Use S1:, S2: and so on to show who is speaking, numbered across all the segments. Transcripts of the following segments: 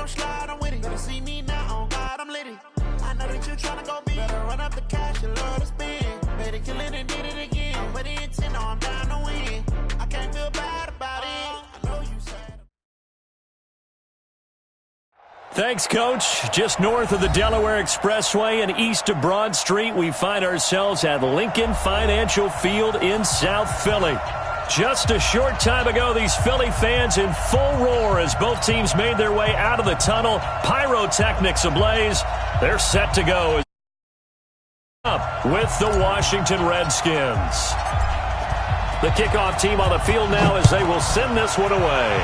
S1: gon' slide, I'm with it. Better see me now, on God, I'm litty. I know that you tryna go big. Better run up the cash, you love to spend. Better kill it and did it again. I'm with the intent, no, I'm down to win. I can't feel bad about it. I know you said.
S2: Thanks, Coach. Just north of the Delaware Expressway and east of Broad Street, we find ourselves at Lincoln Financial Field in South Philly. Just a short time ago, these Philly fans in full roar as both teams made their way out of the tunnel. Pyrotechnics ablaze. They're set to go up with the Washington Redskins. The kickoff team on the field now as they will send this one away.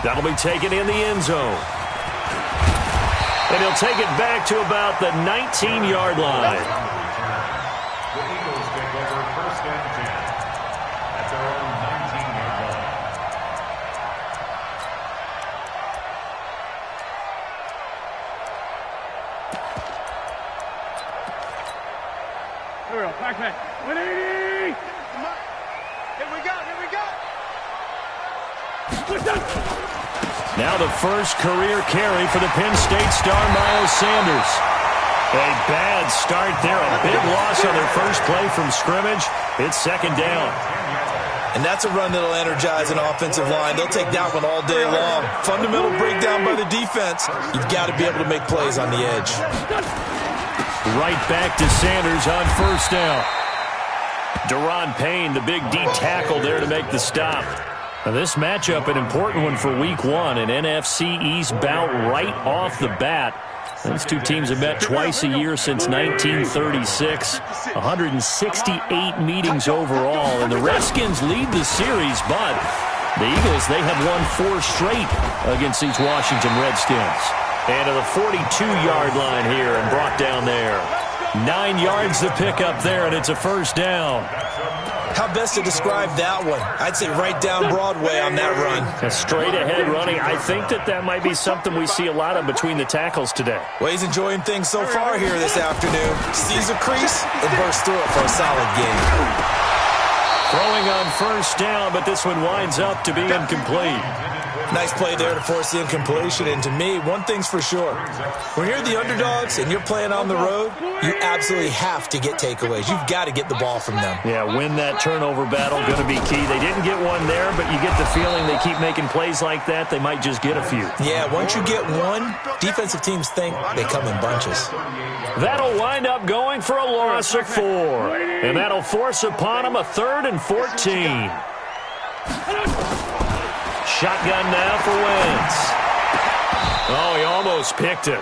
S2: That'll be taken in the end zone. And he'll take it back to about the 19-yard line.
S3: The Eagles take over first and 10 at their own 19-yard line.
S4: Here we go, back. 180! Here we go!
S2: Now the first career carry for the Penn State star Miles Sanders. A bad start there, a big loss on their first play from scrimmage. It's second down.
S5: And that's a run that'll energize an offensive line. They'll take that one all day long. Fundamental breakdown by the defense. You've got to be able to make plays on the edge.
S2: Right back to Sanders on first down. Deron Payne, the big D tackle there to make the stop. Now this matchup, an important one for Week 1, an NFC East bout right off the bat. These two teams have met twice a year since 1936, 168 meetings overall, and the Redskins lead the series, but the Eagles, they have won 4 straight against these Washington Redskins. And to the 42-yard line here and brought down there. 9 yards to pick up there, and it's a first down.
S5: How best to describe that one? I'd say right down Broadway on that run.
S2: A straight-ahead running. I think that might be something we see a lot of between the tackles today.
S5: Well, he's enjoying things so far here this afternoon. Sees a crease and bursts through it for a solid gain.
S2: Throwing on first down, but this one winds up to be incomplete.
S5: Nice play there to force the incompletion, and to me, one thing's for sure. When you're the underdogs and you're playing on the road, you absolutely have to get takeaways. You've got to get the ball from them.
S2: Yeah, win that turnover battle, going to be key. They didn't get one there, but you get the feeling they keep making plays like that, they might just get a few.
S5: Yeah, once you get one, defensive teams think they come in bunches.
S2: That'll wind up going for a loss of 4. And that'll force upon them a 3rd and 14. Shotgun now for Wentz. Oh, he almost picked it.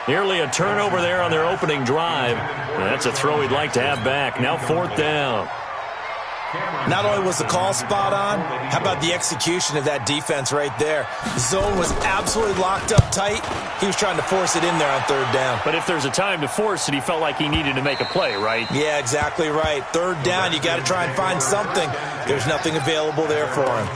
S2: Nearly a turnover there on their opening drive. That's a throw he'd like to have back. Now 4th down.
S5: Not only was the call spot on, how about the execution of that defense right there? The zone was absolutely locked up tight. He was trying to force it in there on 3rd down.
S2: But if there's a time to force it, he felt like he needed to make a play, right?
S5: Yeah, exactly right. 3rd down, you got to try and find something. There's nothing available there for him.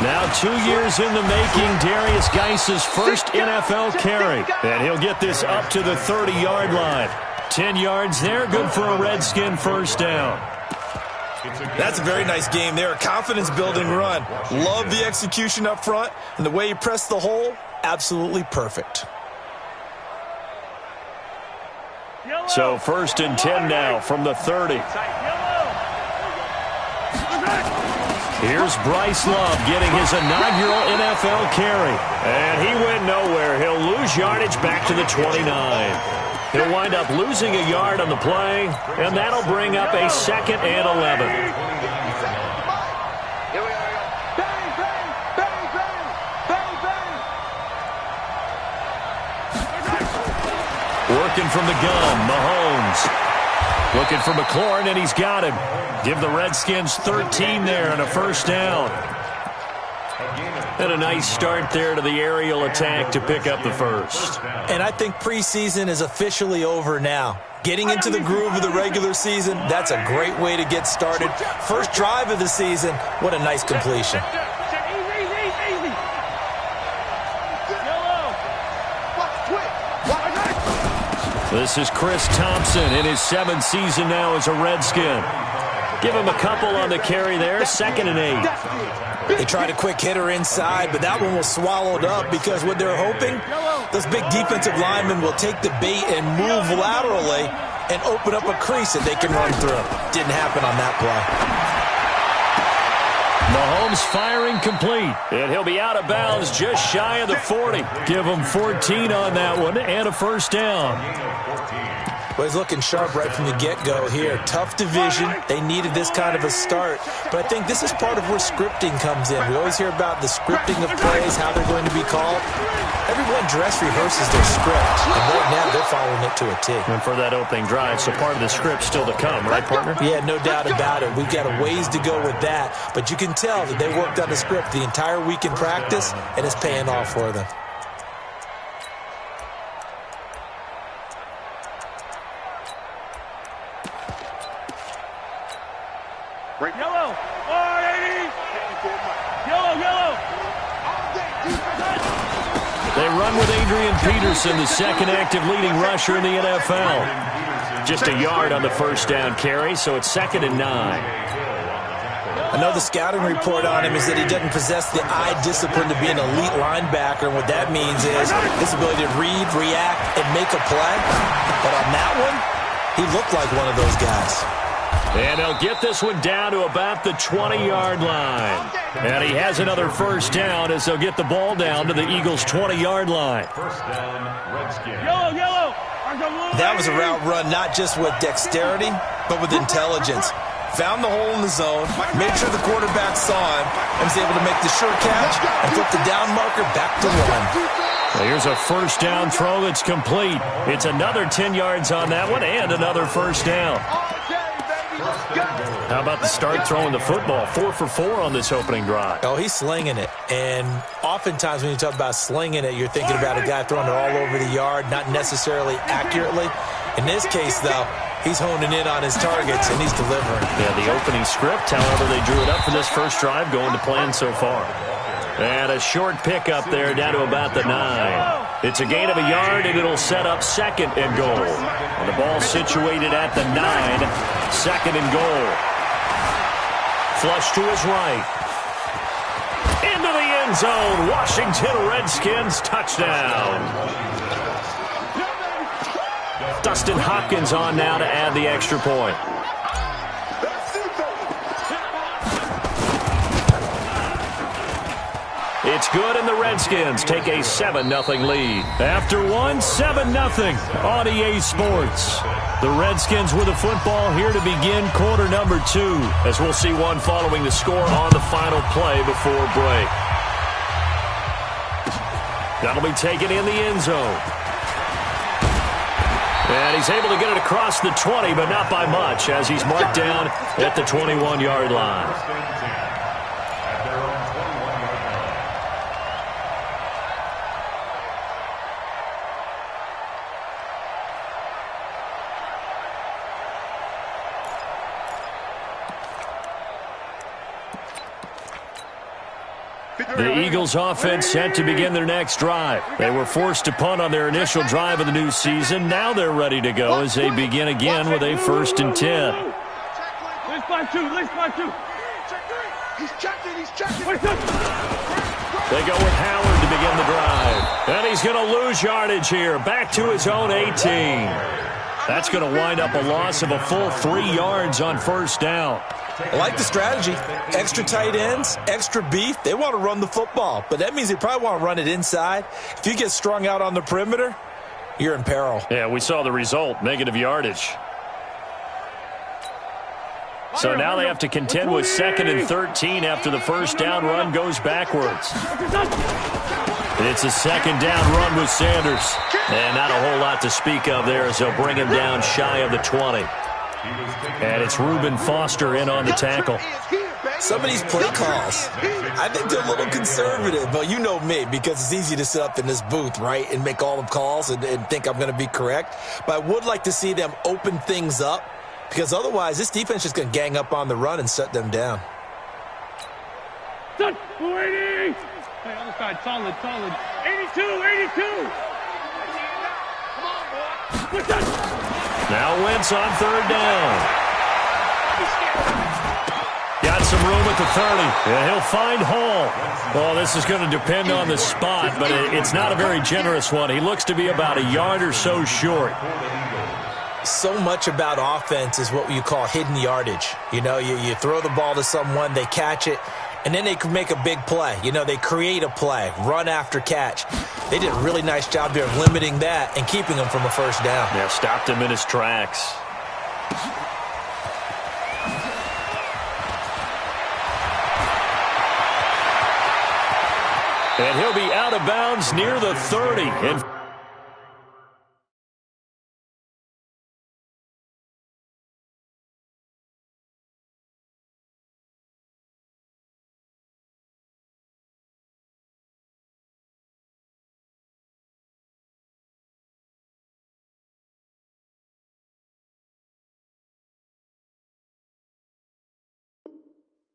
S2: Now 2 years in the making, Darius Geis's first NFL carry. And he'll get this up to the 30-yard line. 10 yards there, good for a Redskin first down.
S5: That's a very nice game there, a confidence-building run. Love the execution up front, and the way he pressed the hole, absolutely perfect.
S2: So 1st and 10 now from the 30. Here's Bryce Love getting his inaugural NFL carry. And he went nowhere. He'll lose yardage back to the 29. He'll wind up losing a yard on the play, and that'll bring up a 2nd and 11. Working from the gun, Mahomes. Looking for McLaurin, and he's got him. Give the Redskins 13 there and a first down. And a nice start there to the aerial attack to pick up the first.
S5: And I think preseason is officially over now. Getting into the groove of the regular season, that's a great way to get started. First drive of the season, what a nice completion.
S2: This is Chris Thompson in his 7th season now as a Redskin. Give him a couple on the carry there, 2nd and 8.
S5: They tried a quick hitter inside, but that one was swallowed up because what they're hoping, those big defensive linemen will take the bait and move laterally and open up a crease that they can run through. Didn't happen on that play.
S2: Mahomes firing complete, and he'll be out of bounds just shy of the 40. Give him 14 on that one and a first down.
S5: Well, he's looking sharp right from the get-go here. Tough division. They needed this kind of a start. But I think this is part of where scripting comes in. We always hear about the scripting of plays, how they're going to be called. Everyone dress rehearses their script, and right now they're following it to a T.
S2: And for that opening drive, so part of the script still to come, right, partner?
S5: Yeah, no doubt about it. We've got a ways to go with that. But you can tell that they worked on the script the entire week in practice, and it's paying off for them.
S4: Yellow! 480! Yellow!
S2: They run with Adrian Peterson, the 2nd active leading rusher in the NFL. Just a yard on the first down carry, so it's 2nd and 9.
S5: I know the scouting report on him is that he doesn't possess the eye discipline to be an elite linebacker, and what that means is his ability to read, react, and make a play. But on that one, he looked like one of those guys.
S2: And he'll get this one down to about the 20-yard line. And he has another first down as they'll get the ball down to the Eagles' 20-yard line.
S3: First down, Redskins.
S4: Yellow!
S5: That was a route run not just with dexterity, but with intelligence. Found the hole in the zone, made sure the quarterback saw him, and was able to make the sure catch and flip the down marker back to 1.
S2: Here's a first down throw that's complete. It's another 10 yards on that one and another first down. How about the start throwing the football? 4 for 4 on this opening drive.
S5: Oh, he's slinging it. And oftentimes when you talk about slinging it, you're thinking about a guy throwing it all over the yard, not necessarily accurately. In this case, though, he's honing in on his targets, and he's delivering.
S2: Yeah, the opening script, however, they drew it up for this first drive, going to plan so far. And a short pickup there down to about the 9. It's a gain of a yard, and it'll set up 2nd and goal. And the ball situated at the 9, 2nd and goal. Flush to his right. Into the end zone. Washington Redskins touchdown. Dustin Hopkins on now to add the extra point. It's good, and the Redskins take a 7-0 lead. After one, 7-0 on EA Sports. The Redskins with the football here to begin quarter number 2, as we'll see one following the score on the final play before break. That'll be taken in the end zone. And he's able to get it across the 20, but not by much, as he's marked down at the 21-yard line. The Eagles offense set to begin their next drive. They were forced to punt on their initial drive of the new season. Now they're ready to go as they begin again with a 1st and 10.
S4: Let's find two. He's checking.
S2: They go with Howard to begin the drive. And he's going to lose yardage here. Back to his own 18. That's going to wind up a loss of a full 3 yards on first down.
S5: I like the strategy. Extra tight ends, extra beef. They want to run the football, but that means they probably want to run it inside. If you get strung out on the perimeter, you're in peril.
S2: Yeah, we saw the result, negative yardage. So now they have to contend with 2nd and 13 after the first down run goes backwards. It's a 2nd down run with Sanders. And not a whole lot to speak of there as they'll bring him down shy of the 20. And it's Reuben Foster in on the tackle.
S5: Some of these play calls, I think they're a little conservative, but you know me, because it's easy to sit up in this booth, right, and make all the calls and think I'm going to be correct. But I would like to see them open things up, because otherwise this defense is just going to gang up on the run and shut them down.
S4: Done. 280. Hey, other side, solid. 82. Come on, boy.
S2: Now Wentz on third down. Got some room at the 30. Yeah, he'll find Hall. Well, this is going to depend on the spot, but it's not a very generous one. He looks to be about a yard or so short.
S5: So much about offense is what you call hidden yardage. You know, you throw the ball to someone, they catch it, and then they can make a big play. You know, they create a play, run after catch. They did a really nice job here of limiting that and keeping him from a first down.
S2: Yeah, stopped him in his tracks. And he'll be out of bounds near the 30. And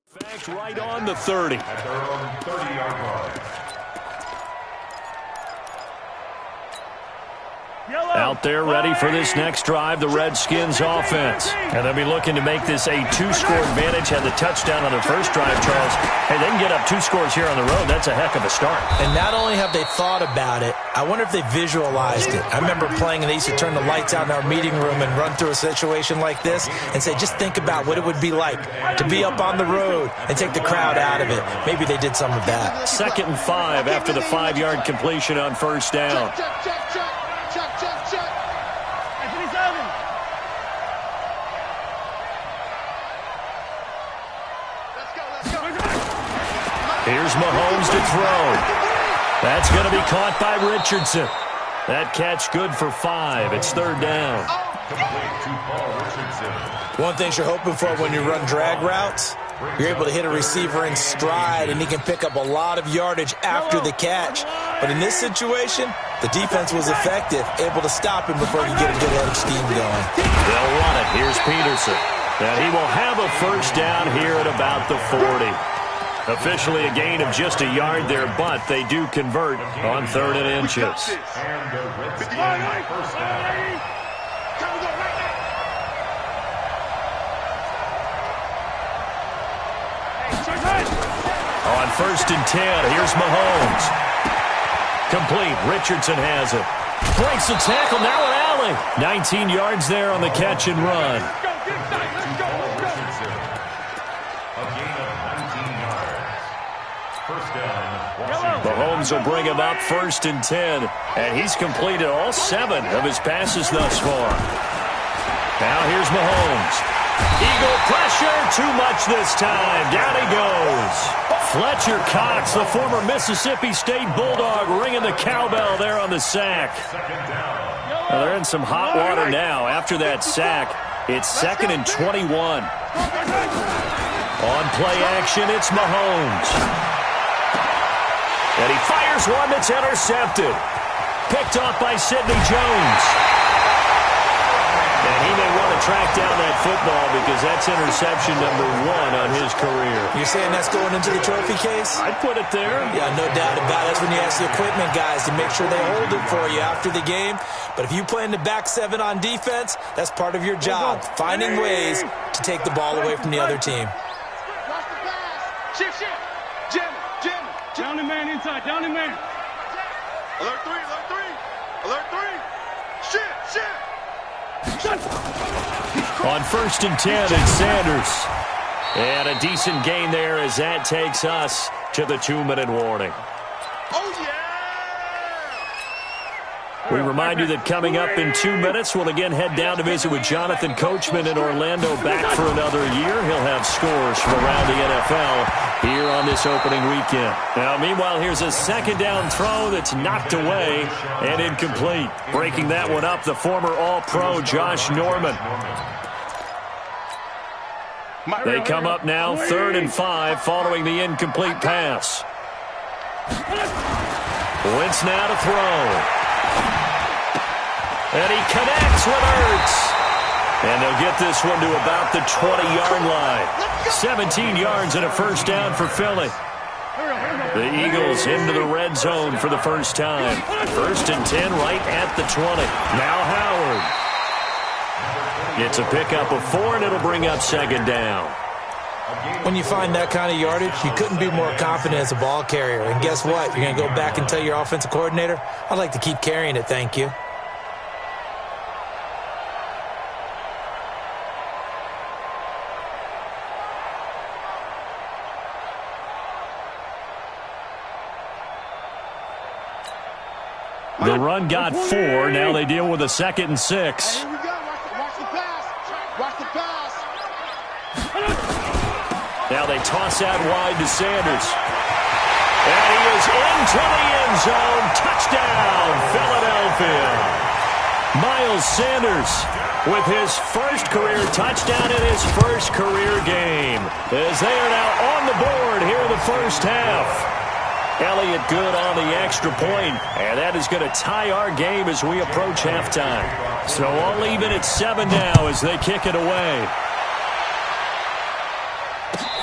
S2: fact, right on the 30.
S3: At their own 30-yard line.
S2: Out there ready for this next drive, the Redskins offense. And they'll be looking to make this a two-score advantage. Had the touchdown on their first drive, Charles. Hey, they can get up 2 scores here on the road. That's a heck of a start.
S5: And not only have they thought about it, I wonder if they visualized it. I remember playing and they used to turn the lights out in our meeting room and run through a situation like this and say, just think about what it would be like to be up on the road and take the crowd out of it. Maybe they did some of that.
S2: 2nd and 5 after the 5-yard completion on first down. Here's Mahomes to throw. That's going to be caught by Richardson. That catch good for 5. It's 3rd down.
S5: One thing you're hoping for when you run drag routes, you're able to hit a receiver in stride, and he can pick up a lot of yardage after the catch. But in this situation, the defense was effective, able to stop him before he could get a good head of steam going.
S2: They'll run it. Here's Peterson. And he will have a first down here at about the 40. Officially a gain of just a yard there, but they do convert on 3rd and inches.
S3: And the Redskins first down.
S2: On 1st and 10, here's Mahomes. Complete. Richardson has it. Breaks the tackle, now an alley. 19 yards there on the catch and run. Mahomes will bring him up 1st and 10, and he's completed all 7 of his passes thus far. Now here's Mahomes. Eagle pressure, too much this time. Down he goes. Fletcher Cox, the former Mississippi State Bulldog, ringing the cowbell there on the sack. Well, they're in some hot water now. After that sack, it's 2nd and 21. On play action, it's Mahomes. And he fires one that's intercepted. Picked off by Sidney Jones. And he may want to track down that football because that's interception number 1 on his career.
S5: You're saying that's going into the trophy case?
S2: I'd put it there.
S5: Yeah, no doubt about it. That's when you ask the equipment guys to make sure they hold it for you after the game. But if you play in the back 7 on defense, that's part of your job, finding ways to take the ball away from the other team.
S4: Watch the pass. Shift. Jim. Down the man inside. Down the man. Alert 3. Alert 3. Shit.
S2: On 1st and 10, it's Sanders. And a decent gain there as that takes us to the 2-minute warning.
S4: Oh, yeah.
S2: We remind you that coming up in 2 minutes, we'll again head down to visit with Jonathan Coachman in Orlando, back for another year. He'll have scores from around the NFL here on this opening weekend. Now, meanwhile, here's a 2nd down throw that's knocked away and incomplete. Breaking that one up, the former All-Pro Josh Norman. They come up now 3rd and 5 following the incomplete pass. Wentz now to throw. And he connects with Ertz. And they'll get this one to about the 20-yard line. 17 yards and a first down for Philly. The Eagles into the red zone for the first time. 1st and 10 right at the 20. Now Howard. It's a pickup of 4, and it'll bring up 2nd down.
S5: When you find that kind of yardage, you couldn't be more confident as a ball carrier. And guess what? You're going to go back and tell your offensive coordinator, I'd like to keep carrying it, thank you.
S2: The run got 4. Now they deal with a 2nd and 6.
S4: Here we go. Watch the pass. Watch the pass.
S2: Now they toss out wide to Sanders. And he is into the end zone. Touchdown, Philadelphia. Miles Sanders with his first career touchdown in his first career game. As they are now on the board here in the first half. Elliott good on the extra point, and that is going to tie our game as we approach halftime. So all even at 7 now as they kick it away.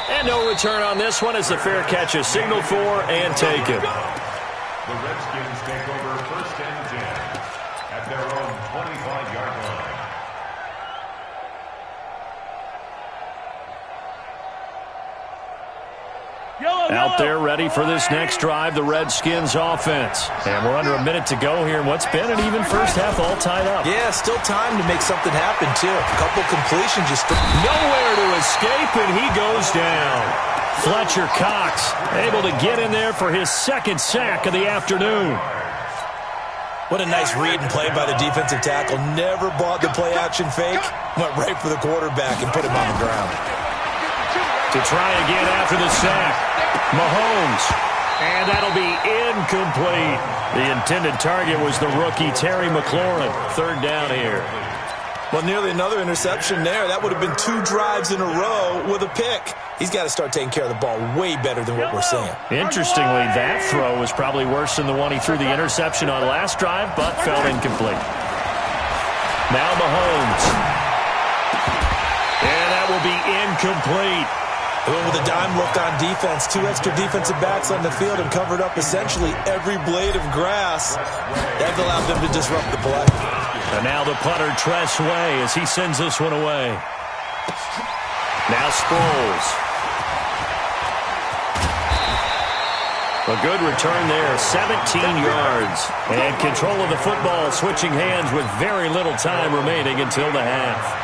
S2: And no return on this one as the fair catch is signaled for and taken.
S3: The Redskins take over 1st and 10 at their own 25-yard line.
S2: Out there ready for this next drive, the Redskins offense. And we're under a minute to go here in what's been an even first half all tied up.
S5: Yeah, still time to make something happen, too. A couple completions just...
S2: Nowhere to escape, and he goes down. Fletcher Cox able to get in there for his 2nd sack of the afternoon.
S5: What a nice read and play by the defensive tackle. Never bought the play-action fake. Went right for the quarterback and put him on the ground.
S2: To try again after the sack. Mahomes. And that'll be incomplete. The intended target was the rookie Terry McLaurin. 3rd down here.
S5: Well, nearly another interception there. That would have been 2 drives in a row with a pick. He's got to start taking care of the ball way better than what we're seeing.
S2: Interestingly, that throw was probably worse than the one he threw the interception on last drive, but fell incomplete. Now Mahomes. And that will be incomplete.
S5: With a dime look on defense, 2 extra defensive backs on the field and covered up essentially every blade of grass. That allowed them to disrupt the play.
S2: And now the punter, Tress Way, as he sends this one away. Now Sproles. A good return there, 17 yards. And control of the football, switching hands with very little time remaining until the half.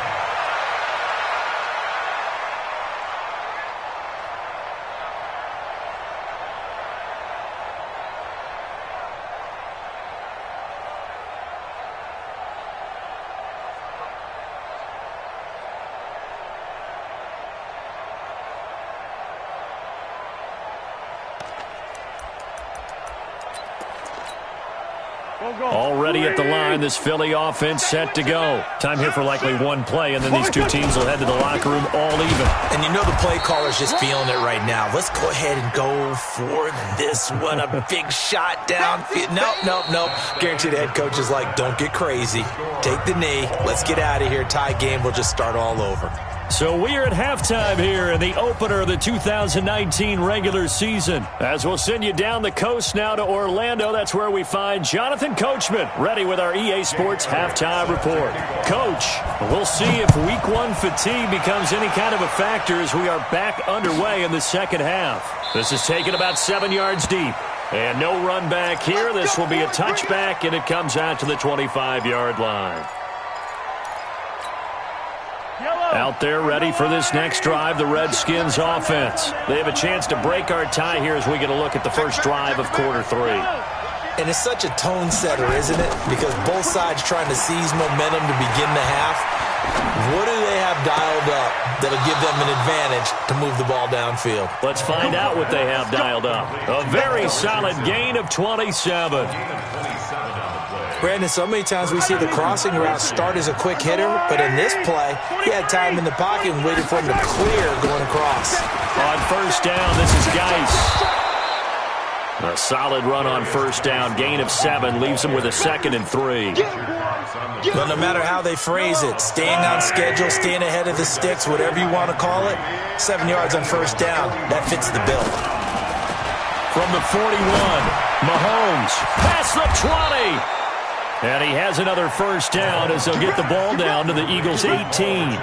S2: Already at the line, this Philly offense set to go. Time here for likely one play, and then these 2 teams will head to the locker room all even.
S5: And you know the play caller's just feeling it right now. Let's go ahead and go for this one. A big shot downfield. Nope. Guarantee the head coach is like, don't get crazy. Take the knee. Let's get out of here. Tie game. We'll just start all over.
S2: So we are at halftime here in the opener of the 2019 regular season. As we'll send you down the coast now to Orlando, that's where we find Jonathan Coachman, ready with our EA Sports halftime report. Coach, we'll see if week 1 fatigue becomes any kind of a factor as we are back underway in the second half. This is taken about 7 yards deep. And no run back here. This will be a touchback, and it comes out to the 25-yard line. Out there ready for this next drive, the Redskins offense. They have a chance to break our tie here as we get a look at the first drive of quarter 3.
S5: And it's such a tone setter, isn't it? Because both sides trying to seize momentum to begin the half. What do they have dialed up that'll give them an advantage to move the ball downfield?
S2: Let's find out what they have dialed up. A very solid gain of 27.
S5: Brandon, so many times we see the crossing route start as a quick hitter, but in this play, he had time in the pocket and waited for him to clear going across.
S2: On first down, this is Geis. A solid run on first down. Gain of 7 leaves him with a 2nd and 3.
S5: But no matter how they phrase it, staying on schedule, staying ahead of the sticks, whatever you want to call it, 7 yards on first down, that fits the bill.
S2: From the 41, Mahomes, past the 20. And he has another first down as they'll get the ball down to the Eagles' 18.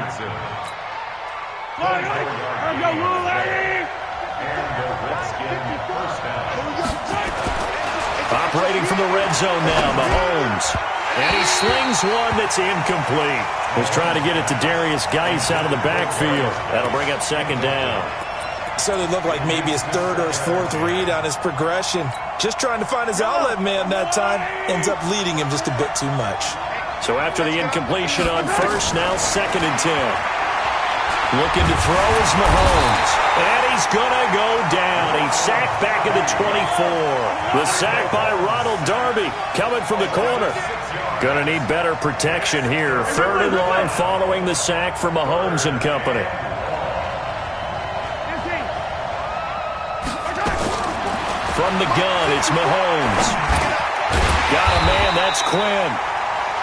S2: Operating from the red zone now, Mahomes. And he slings one that's incomplete. Was trying to get it to Darius Geis out of the backfield. That'll bring up 2nd down.
S5: So it looked like maybe his 3rd or his 4th read on his progression. Just trying to find his outlet man that time. Ends up leading him just a bit too much.
S2: So after the incompletion on first, now 2nd and 10. Looking to throw is Mahomes. And he's going to go down. He's sacked back at the 24. The sack by Ronald Darby coming from the corner. Going to need better protection here. 3rd and long following the sack for Mahomes and company. From the gun, it's Mahomes. Got a man, that's Quinn.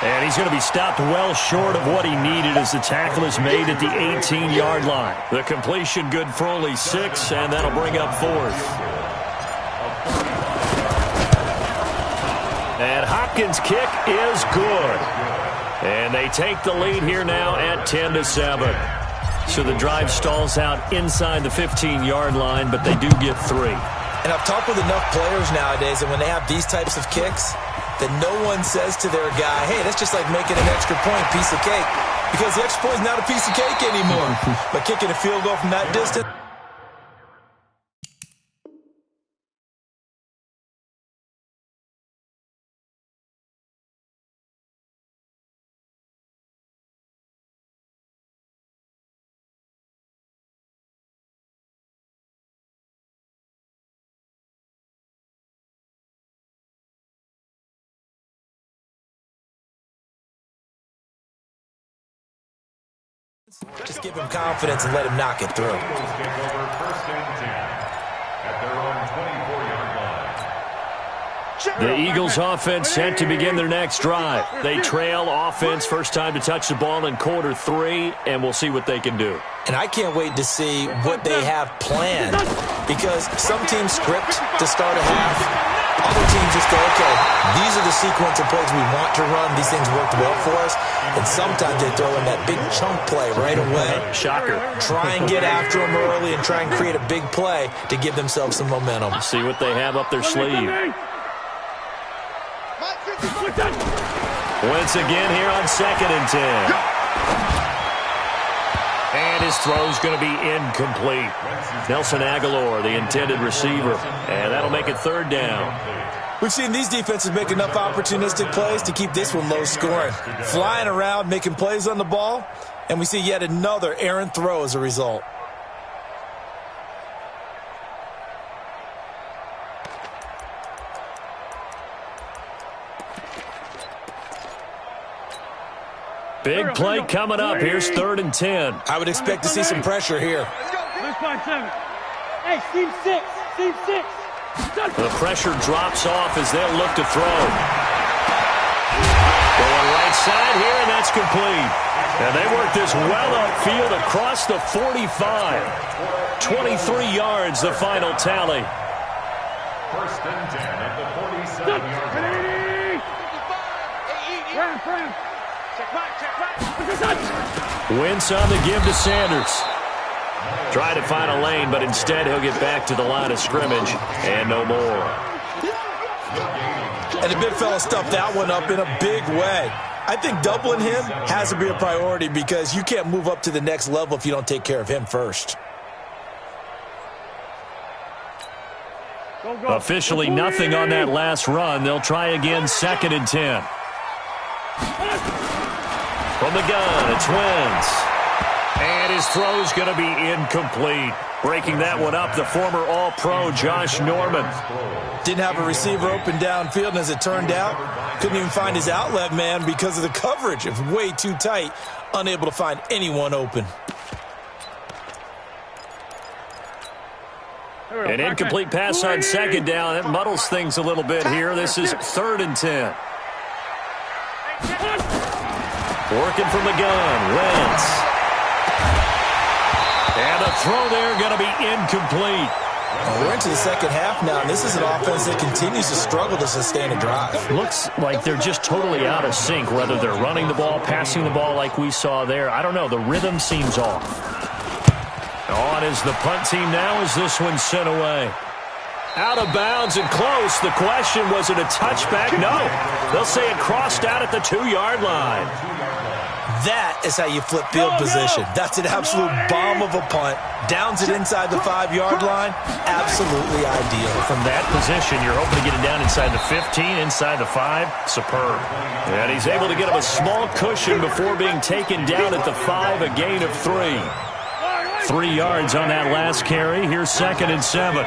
S2: And he's going to be stopped well short of what he needed as the tackle is made at the 18-yard line. The completion good for only 6, and that'll bring up 4th. And Hopkins' kick is good. And they take the lead here now at 10-7. So the drive stalls out inside the 15-yard line, but they do get 3.
S5: And I've talked with enough players nowadays that when they have these types of kicks, that no one says to their guy, hey, that's just like making an extra point, piece of cake. Because the extra point is not a piece of cake anymore. But kicking a field goal from that distance. Just give him confidence and let him knock it through.
S2: The Eagles offense set to begin their next drive. They trail offense, first time to touch the ball in quarter 3, and we'll see what they can do.
S5: And I can't wait to see what they have planned, because some teams script to start a half. Other teams just go, okay, these are the sequence of plays we want to run. These things worked well for us. And sometimes they throw in that big chunk play right away.
S2: Shocker. Try
S5: and get after them early and try and create a big play to give themselves some momentum.
S2: See what they have up their sleeve. Once again here on 2nd and 10. And his throw's going to be incomplete. Nelson Aguilar, the intended receiver. And that'll make it 3rd down.
S5: We've seen these defenses make enough opportunistic plays to keep this one low scoring. Flying around, making plays on the ball. And we see yet another errant throw as a result.
S2: Big play coming up. Here's 3rd and 10.
S5: I would expect to see some pressure here.
S6: Hey, Team 6. Team 6.
S2: The pressure drops off as they'll look to throw. Going right side here, and that's complete. And they work this well upfield across the 45. 23 yards, the final tally.
S3: 1st and 10 at the 47-yard line.
S2: Wentz on the give to Sanders. Try to find a lane, but instead he'll get back to the line of scrimmage and no more.
S5: And the big fella stuffed that one up in a big way. I think doubling him has to be a priority because you can't move up to the next level if you don't take care of him first.
S2: Officially nothing on that last run. They'll try again 2nd and 10. From the gun, it's Wentz. And his throw's going to be incomplete. Breaking that one up, the former All-Pro Josh Norman.
S5: Didn't have a receiver open downfield, and as it turned out, Couldn't even find his outlet man because of the coverage. It was way too tight. Unable to find anyone open.
S2: An incomplete pass on second down. It muddles things a little bit here. This is 3rd and 10. Working from the gun. Wentz. And a throw there going to be incomplete.
S5: We're into the second half now, and this is an offense that continues to struggle to sustain a drive.
S2: Looks like they're just totally out of sync, whether they're running the ball, passing the ball like we saw there. I don't know. The rhythm seems off. On is the punt team now as this one's sent away. Out of bounds and close. The question, was it a touchback? No. They'll say it crossed out at the 2-yard line.
S5: That is how you flip field position. That's an absolute bomb of a punt. Downs it inside the 5-yard line. Absolutely ideal.
S2: From that position, you're hoping to get it down inside the 15, inside the 5. Superb. And he's able to get him a small cushion before being taken down at the 5, a gain of 3. 3 yards on that last carry. Here's 2nd and 7.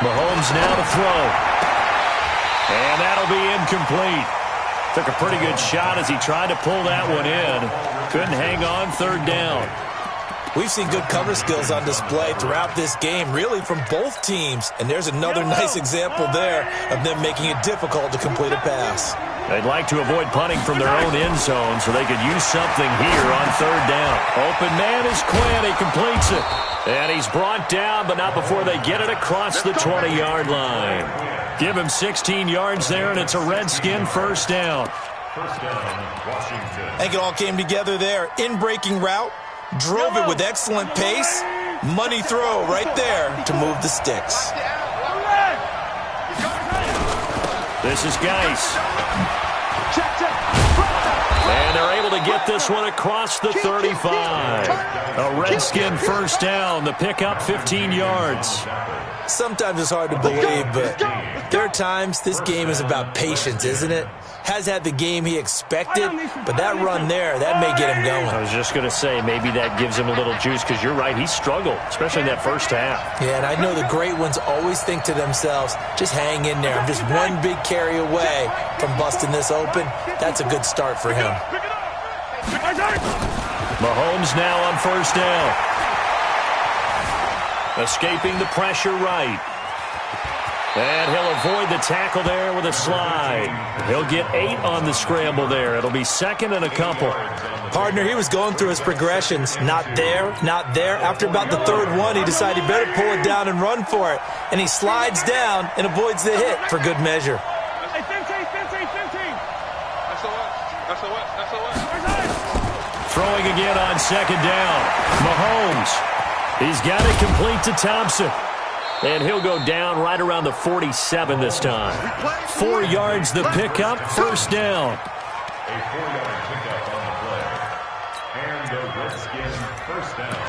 S2: Mahomes now to throw. And that'll be incomplete. Took a pretty good shot as he tried to pull that one in. Couldn't hang on, 3rd down.
S5: We've seen good cover skills on display throughout this game, really from both teams. And there's another nice example there of them making it difficult to complete a pass.
S2: They'd like to avoid punting from their own end zone so they could use something here on 3rd down. Open man is Quinn. He completes it. And he's brought down, but not before they get it across the 20-yard line. Give him 16 yards there, and it's a Redskin 1st down.
S3: Washington.
S5: I think it all came together there. In-breaking route. Drove it with excellent pace. Money throw right there to move the sticks.
S2: This is Geis. And they're able to get this one across the 35. A Redskin 1st down. The pickup 15 yards.
S5: Sometimes it's hard to believe, but there are times this game is about patience, isn't it? Has had the game he expected, but that run there, that may get him going.
S2: I was just going to say, maybe that gives him a little juice, because you're right, he struggled, especially in that first half.
S5: Yeah, and I know the great ones always think to themselves, just hang in there. I'm just one big carry away from busting this open. That's a good start for him.
S2: Mahomes now on 1st down. Escaping the pressure right. And he'll avoid the tackle there with a slide. He'll get 8 on the scramble there. It'll be 2nd and a couple.
S5: Partner, he was going through his progressions. Not there, not there. After about the 3rd one, he decided he better pull it down and run for it. And he slides down and avoids the hit for good measure.
S2: Throwing again on 2nd down. Mahomes. He's got it complete to Thompson. And he'll go down right around the 47 this time. 4 yards the pickup, 1st down.
S3: A 4-yard pickup on the play. And the Redskins 1st down.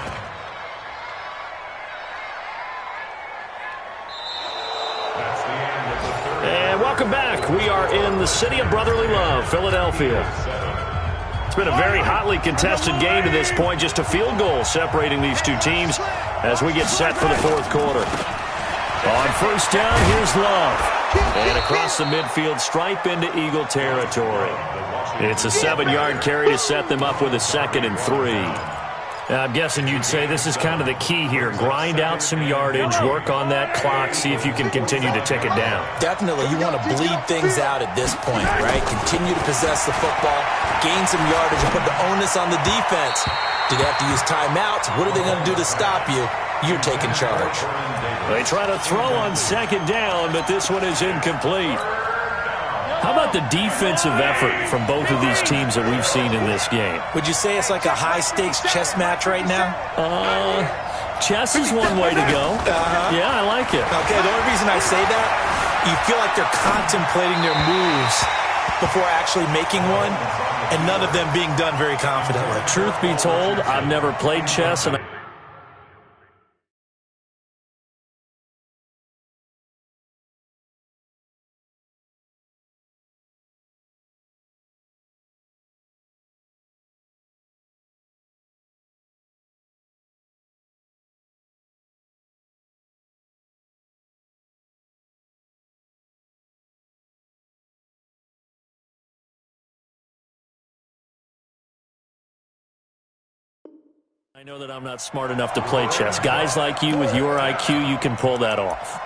S3: That's the end of the 3rd.
S2: And welcome back. We are in the city of brotherly love, Philadelphia. It's been a very hotly contested game to this point. Just a field goal separating these two teams as we get set for the 4th quarter. On 1st down, here's Love. And across the midfield stripe into Eagle territory. It's a 7-yard carry to set them up with a 2nd and 3. I'm guessing you'd say this is kind of the key here. Grind out some yardage, work on that clock, see if you can continue to tick it down.
S5: Definitely, you want to bleed things out at this point, right? Continue to possess the football, gain some yardage, and put the onus on the defense. Do they have to use timeouts? What are they going to do to stop you? You're taking charge.
S2: They try to throw on 2nd down, but this one is incomplete. How about the defensive effort from both of these teams that we've seen in this game?
S5: Would you say it's like a high-stakes chess match right now?
S2: Chess is one way to go. Yeah, I like it.
S5: Okay, the only reason I say that, you feel like they're contemplating their moves before actually making one, and none of them being done very confidently.
S2: Truth be told, I've never played chess, and I know that I'm not smart enough to play chess. Guys like you with your IQ, you can pull that off.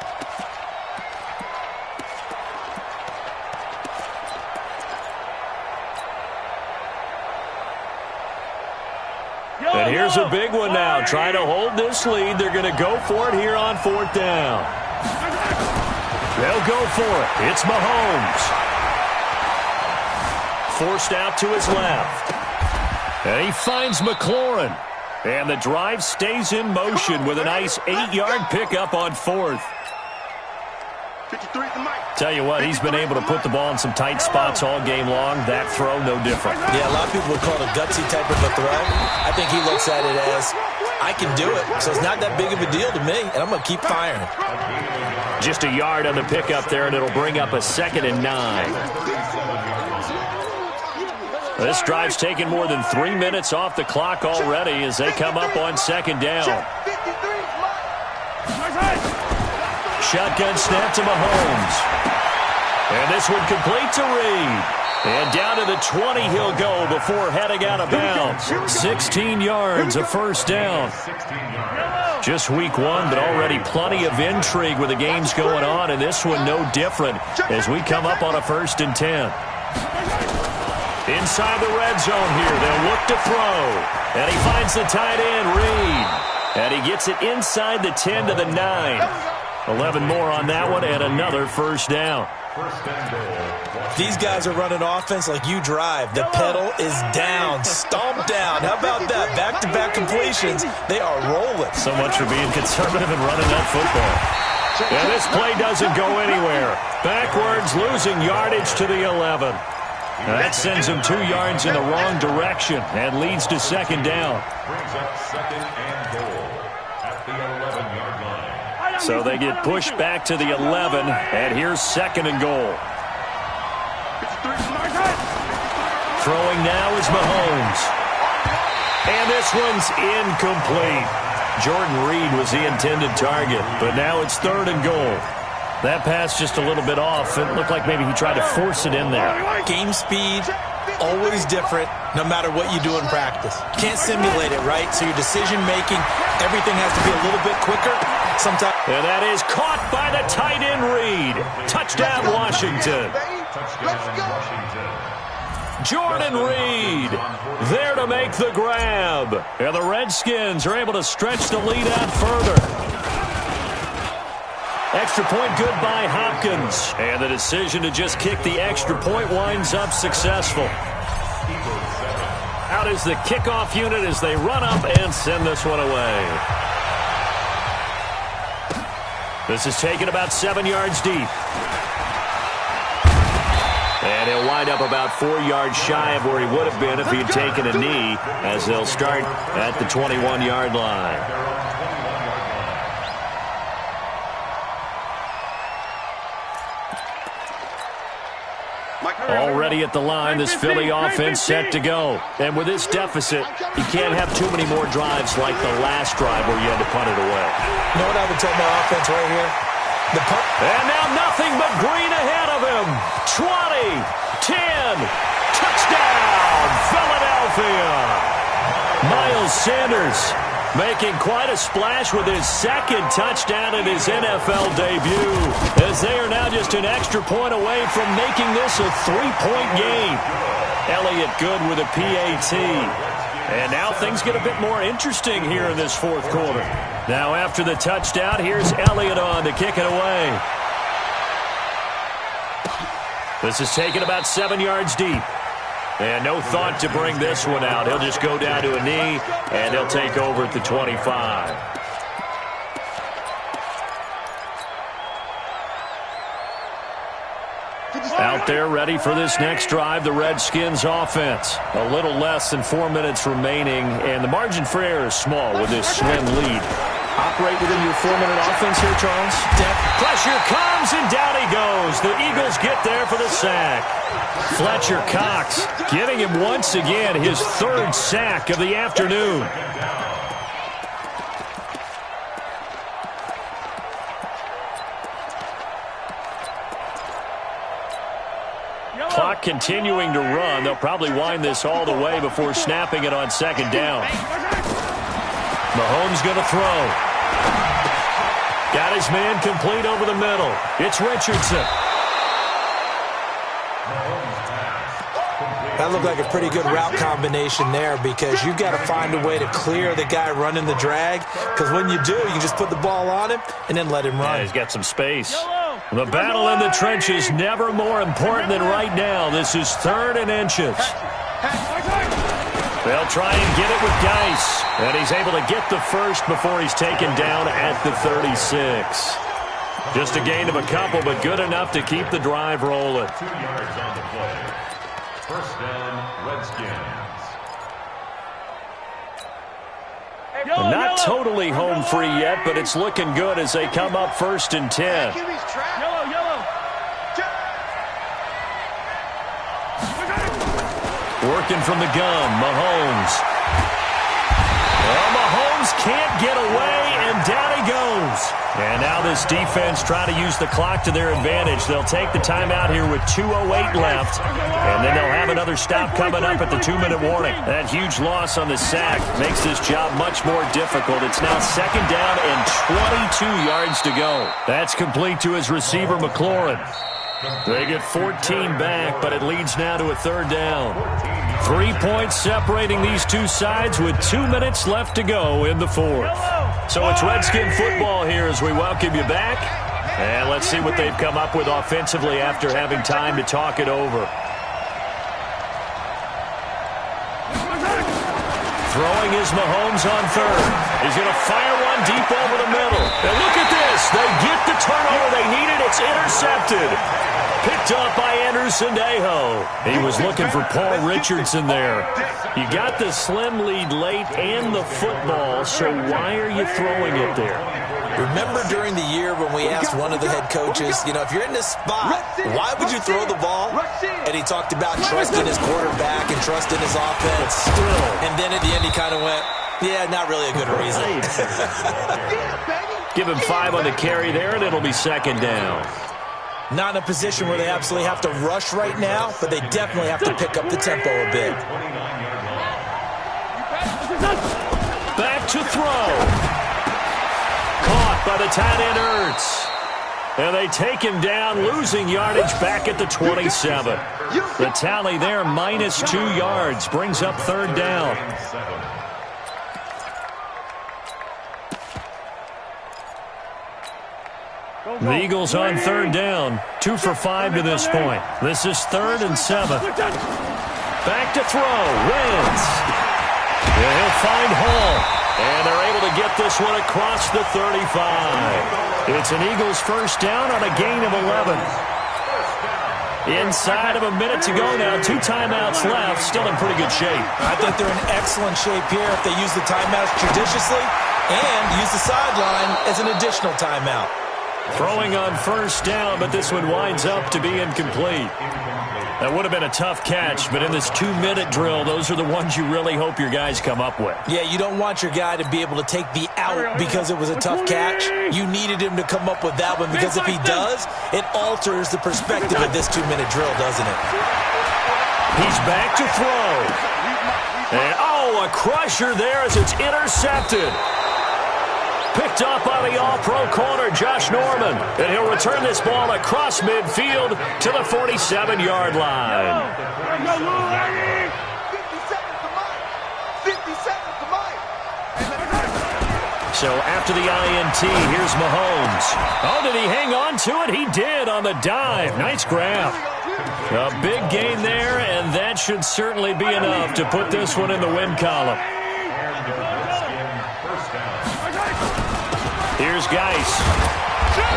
S2: And here's a big one now. Trying to hold this lead. They're going to go for it here on 4th down. They'll go for it. It's Mahomes. Forced out to his left. And he finds McLaurin. And the drive stays in motion with a nice 8-yard pickup on 4th. Tell you what, he's been able to put the ball in some tight spots all game long. That throw, no different.
S5: Yeah, a lot of people would call it a gutsy type of a throw. I think he looks at it as, I can do it, so it's not that big of a deal to me, and I'm going to keep firing.
S2: Just a yard on the pickup there, and it'll bring up a 2nd and 9. This drive's taken more than 3 minutes off the clock already as they come up on 2nd down. Shotgun snap to Mahomes. And this one complete to Reed. And down to the 20 he'll go before heading out of bounds. 16 yards, a 1st down. Just week 1, but already plenty of intrigue with the games going on, and this one no different as we come up on a 1st and 10. Inside the red zone here, they'll look to throw. And he finds the tight end, Reed. And he gets it inside the 10 to the 9. 11 more on that one, and another 1st down.
S5: These guys are running offense like you drive. The pedal is down, stomped down. How about that? Back-to-back completions. They are rolling.
S2: So much for being conservative and running that football. And this play doesn't go anywhere. Backwards, losing yardage to the 11. That sends him 2 yards in the wrong direction and leads to 2nd down.
S3: Brings up 2nd and goal at the 11-yard line.
S2: So they get pushed back to the 11, and here's 2nd and goal. Throwing now is Mahomes. And this one's incomplete. Jordan Reed was the intended target, but now it's 3rd and goal. That pass just a little bit off. It looked like maybe he tried to force it in there.
S5: Game speed, always different, no matter what you do in practice. You can't simulate it, right? So your decision-making, everything has to be a little bit quicker. Sometimes.
S2: And that is caught by the tight end, Reed. Touchdown, Washington. Jordan Reed there to make the grab. And the Redskins are able to stretch the lead out further. Extra point good by Hopkins. And the decision to just kick the extra point winds up successful. Out is the kickoff unit as they run up and send this one away. This is taken about 7 yards deep. And he'll wind up about 4 yards shy of where he would have been if he had taken a knee, as they'll start at the 21-yard line. Already at the line, this Philly offense set to go. And with this deficit, you can't have too many more drives like the last drive where you had to punt it away.
S5: You know what I would tell my offense right here? The punt.
S2: And now nothing but green ahead of him. 20, 10, touchdown, Philadelphia. Miles Sanders making quite a splash with his 2nd touchdown in his NFL debut, as they are now just an extra point away from making this a 3-point game. Elliott good with a PAT. And now things get a bit more interesting here in this 4th quarter. Now after the touchdown, here's Elliott on to kick it away. This is taken about 7 yards deep. And no thought to bring this one out. He'll just go down to a knee, and he'll take over at the 25. Out there ready for this next drive, the Redskins offense. A little less than 4 minutes remaining, and the margin for error is small with this slim lead. Operate within your 4-minute offense here, Charles. Pressure comes, and down he goes. The Eagles get there for the sack. Fletcher Cox getting him once again his 3rd sack of the afternoon. Clock continuing to run. They'll probably wind this all the way before snapping it on 2nd down. Mahomes going to throw. Got his man complete over the middle. It's Richardson.
S5: That looked like a pretty good route combination there because you've got to find a way to clear the guy running the drag, because when you do, you can just put the ball on him and then let him run.
S2: Yeah, he's got some space. The battle in the trenches never more important than right now. This is 3rd and inches. They'll try and get it with Geis, and he's able to get the first before he's taken down at the 36. Just a gain of a couple, but good enough to keep the drive rolling.
S3: 2 yards on the play. First down, Redskins.
S2: Not totally home free yet, but it's looking good as they come up 1st and 10. Working from the gun, Mahomes. Well, Mahomes can't get away, and down he goes. And now this defense trying to use the clock to their advantage. They'll take the timeout here with 2:08 left, and then they'll have another stop coming up at the 2-minute warning. That huge loss on the sack makes this job much more difficult. It's now 2nd down and 22 yards to go. That's complete to his receiver, McLaurin. They get 14 back, but it leads now to a 3rd down. 3 points separating these two sides with 2 minutes left to go in the 4th. So it's Redskin football here as we welcome you back. And let's see what they've come up with offensively after having time to talk it over. Throwing is Mahomes on 3rd. He's going to fire one deep over the middle. And look at this. They get the turnover they needed. It's intercepted. Picked up by Anderson-Dejo. He was looking for Paul Richardson there. You got the slim lead late and the football, so why are you throwing it there?
S5: Remember during the year when we asked one of the head coaches, if you're in this spot, why would you throw the ball? And he talked about trusting his quarterback and trusting his offense.
S2: Still.
S5: And then at the end he kind of went, yeah, not really a good reason.
S2: Give him 5 on the carry there, and it'll be 2nd down.
S5: Not in a position where they absolutely have to rush right now, but they definitely have to pick up the tempo a bit.
S2: Back to throw. Caught by the tight end Ertz. And they take him down, losing yardage back at the 27. The tally there, -2 yards, brings up 3rd down. The Eagles on 3rd down, 2 for 5 to this point. This is 3rd and 7. Back to throw, Wentz. Yeah, he'll find Hall, and they're able to get this one across the 35. It's an Eagles 1st down on a gain of 11. Inside of a minute to go now, 2 timeouts left, still in pretty good shape.
S5: I think they're in excellent shape here if they use the timeouts judiciously and use the sideline as an additional timeout.
S2: Throwing on 1st down, but this one winds up to be incomplete. That would have been a tough catch, but in this 2-minute drill, those are the ones you really hope your guys come up with.
S5: Yeah, you don't want your guy to be able to take the out because it was a tough catch. You needed him to come up with that one because if he does, it alters the perspective of this 2-minute drill, doesn't it?
S2: He's back to throw. And, a crusher there as it's intercepted. Picked up by the all-pro corner, Josh Norman. And he'll return this ball across midfield to the 47-yard line.
S4: 50 seconds to Mike.
S2: So after the INT, here's Mahomes. Oh, did he hang on to it? He did on the dive. Nice grab. A big gain there, and that should certainly be enough to put this one in the win column. Here's Geis.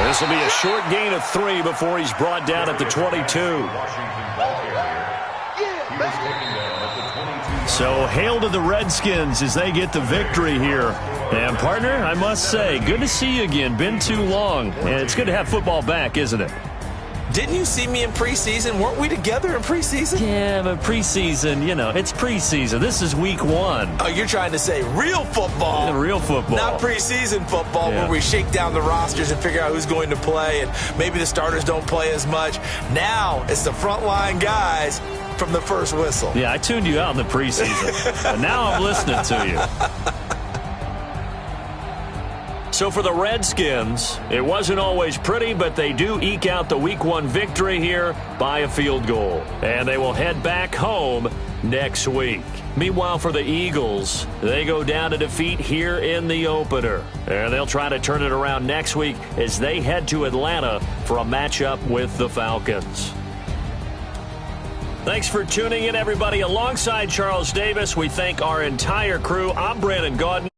S2: This will be a short gain of 3 before he's brought down at the 22. So hail to the Redskins as they get the victory here. And partner, I must say, good to see you again. Been too long. And it's good to have football back, isn't it?
S5: Didn't you see me in preseason? Weren't we together in preseason?
S2: Yeah, but preseason, it's preseason. This is week 1.
S5: Oh, you're trying to say real football.
S2: Yeah, real football.
S5: Not preseason football where we shake down the rosters and figure out who's going to play, and maybe the starters don't play as much. Now it's the frontline guys from the first whistle.
S2: Yeah, I tuned you out in the preseason. But now I'm listening to you. So for the Redskins, it wasn't always pretty, but they do eke out the Week 1 victory here by a field goal. And they will head back home next week. Meanwhile, for the Eagles, they go down to defeat here in the opener. And they'll try to turn it around next week as they head to Atlanta for a matchup with the Falcons. Thanks for tuning in, everybody. Alongside Charles Davis, we thank our entire crew. I'm Brandon Gaudin.